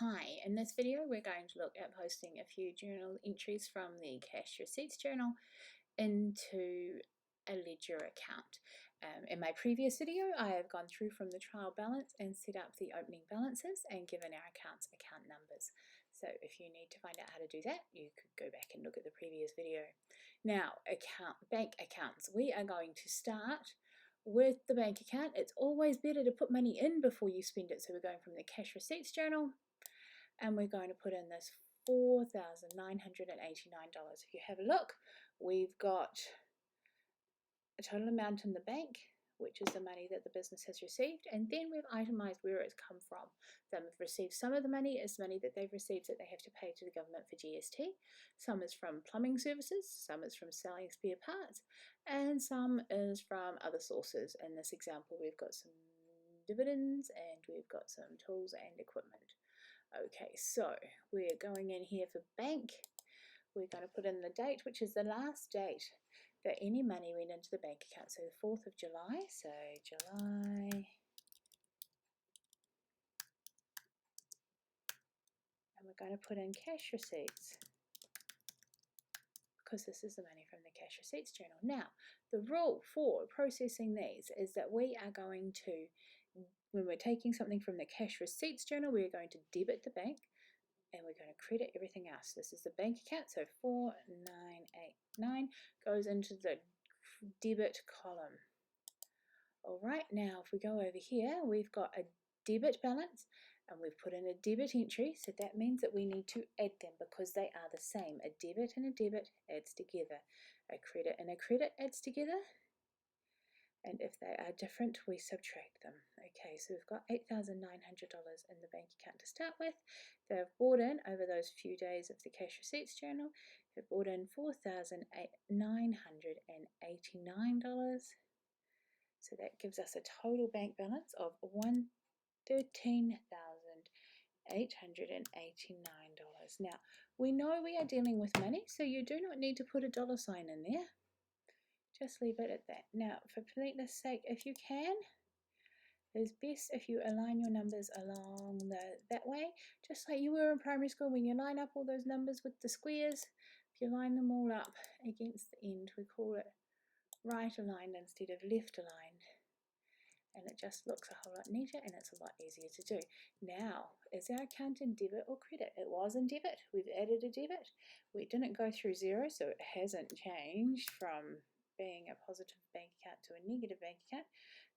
Hi, in this video we're going to look at posting a few journal entries from the cash receipts journal into a ledger account. In my previous video I have gone through from the trial balance and set up the opening balances and given our accounts account numbers. So if you need to find out how to do that, you could go back and look at the previous video. Now, bank accounts. We are going to start with the bank account. It's always better to put money in before you spend it. So we're going from the cash receipts journal and we're going to put in this $4,989. If you have a look, we've got a total amount in the bank, which is the money that the business has received, and then we've itemized where it's come from. Some have received some of the money is money that they've received that they have to pay to the government for GST. Some is from plumbing services, some is from selling spare parts, and some is from other sources. In this example, we've got some dividends and we've got some tools and equipment. Okay, so we're going in here for bank. We're going to put in the date, which is the last date that any money went into the bank account. So the 4th of July, so July. And we're going to put in cash receipts because this is the money from the cash receipts journal. Now, the rule for processing these is that we are going to, when we're taking something from the cash receipts journal, we're going to debit the bank and we're going to credit everything else. This is the bank account, so 4989 goes into the debit column. All right, now if we go over here, we've got a debit balance and we've put in a debit entry, so that means that we need to add them because they are the same. A debit and a debit adds together. A credit and a credit adds together. And if they are different, we subtract them. Okay, so we've got $8,900 in the bank account to start with. They've brought in, over those few days of the cash receipts journal, they've brought in $4,989. So that gives us a total bank balance of $113,889. Now, we know we are dealing with money, so you do not need to put a dollar sign in there. Just leave it at that. Now, for completeness sake, if you can, it's best if you align your numbers along that way, just like you were in primary school when you line up all those numbers with the squares. If you line them all up against the end, we call it right aligned instead of left aligned. And it just looks a whole lot neater and it's a lot easier to do. Now, is our account in debit or credit? It was in debit. We've added a debit. We didn't go through zero, so it hasn't changed from being a positive bank account to a negative bank account.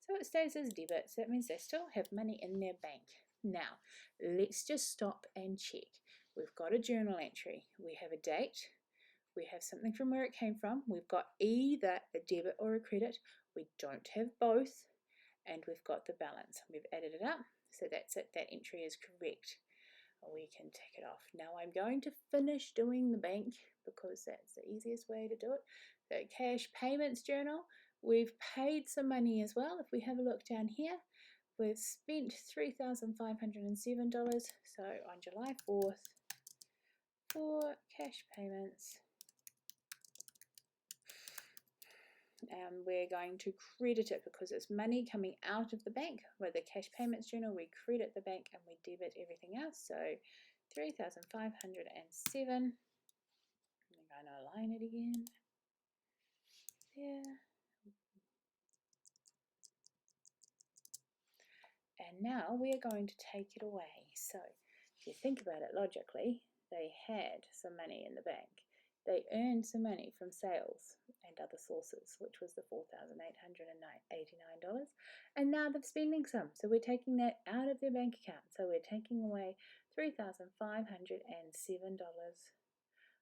So it stays as debit. So that means they still have money in their bank. Now, let's just stop and check. We've got a journal entry. We have a date. We have something from where it came from. We've got either a debit or a credit. We don't have both. And we've got the balance. We've added it up. So that's it. That entry is correct. We can tick it off. Now I'm going to finish doing the bank because that's the easiest way to do it. The cash payments journal, we've paid some money as well. If we have a look down here, we've spent $3,507. So on July 4th, for cash payments, we're going to credit it because it's money coming out of the bank. With the cash payments journal, we credit the bank and we debit everything else. So 3,507. I'm going to align it again. There. And now we are going to take it away. So if you think about it logically, they had some money in the bank. They earned some money from sales and other sources, which was the $4,889. And now they're spending some. So we're taking that out of their bank account. So we're taking away $3,507,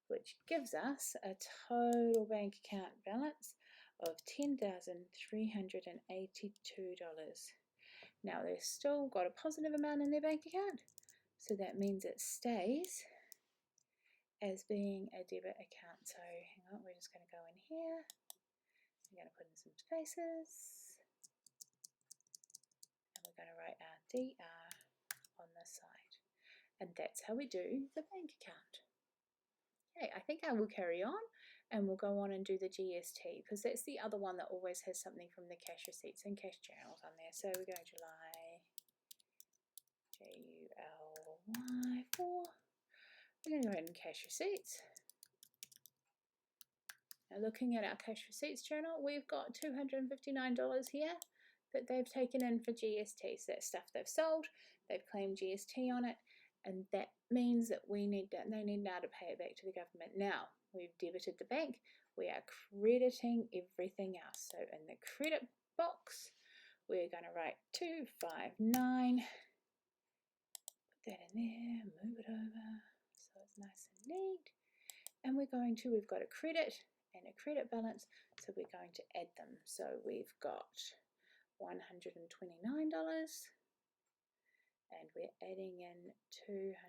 which gives us a total bank account balance of $10,382. Now they've still got a positive amount in their bank account. So that means it stays as being a debit account. So hang on, we're just going to go in here. I'm going to put in some spaces. And we're going to write our DR on this side. And that's how we do the bank account. Okay, I think I will carry on and we'll go on and do the GST because that's the other one that always has something from the cash receipts and cash journals on there. So we're going July, July. I'm going to go ahead and cash receipts. Now looking at our cash receipts journal, we've got $259 here that they've taken in for GST. So that's stuff they've sold, they've claimed GST on it, and that means that they need now to pay it back to the government. Now, we've debited the bank, we are crediting everything else. So in the credit box, we're going to write 259, put that in there, move it over so it's nice and neat. And we've got a credit and a credit balance, so we're going to add them. So we've got $129 and we're adding in $259.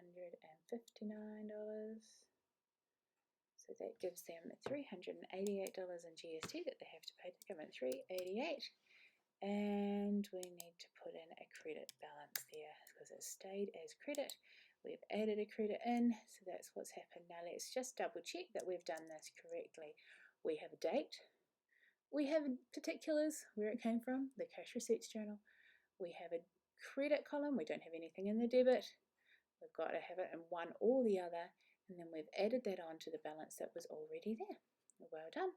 So that gives them $388 in GST that they have to pay to the government, $388. And we need to put in a credit balance there because it stayed as credit. We've added a credit in, so that's what's happened. Now let's just double check that we've done this correctly. We have a date, we have particulars, where it came from, the cash receipts journal. We have a credit column, we don't have anything in the debit. We've got to have it in one or the other, and then we've added that on to the balance that was already there. Well done.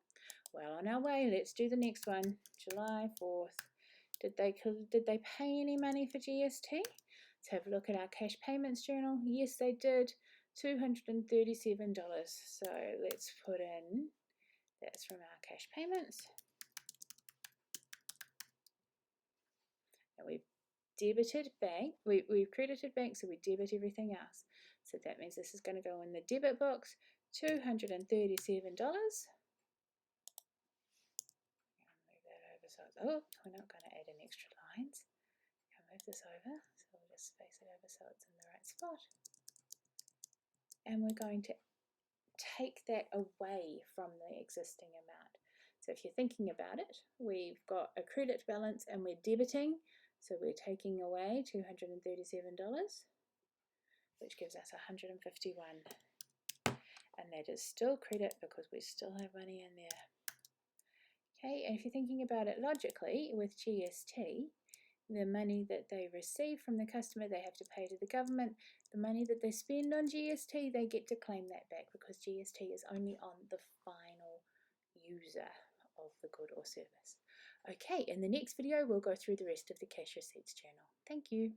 Well on our way, let's do the next one. July 4th. Did they pay any money for GST? Let's have a look at our cash payments journal. Yes, they did. $237. So let's put in, that's from our cash payments. And we've debited bank, we've credited bank, so we debit everything else. So that means this is going to go in the debit box, $237. Move that over so it's, oh, we're not going to add in extra lines. Move this over, so we'll just space it over so it's in the right spot. And we're going to take that away from the existing amount. So if you're thinking about it, we've got a credit balance and we're debiting, so we're taking away $237, which gives us $151. And that is still credit because we still have money in there. Okay, and if you're thinking about it logically, with GST, the money that they receive from the customer, they have to pay to the government. The money that they spend on GST, they get to claim that back because GST is only on the final user of the good or service. Okay, in the next video, we'll go through the rest of the cash receipts journal. Thank you.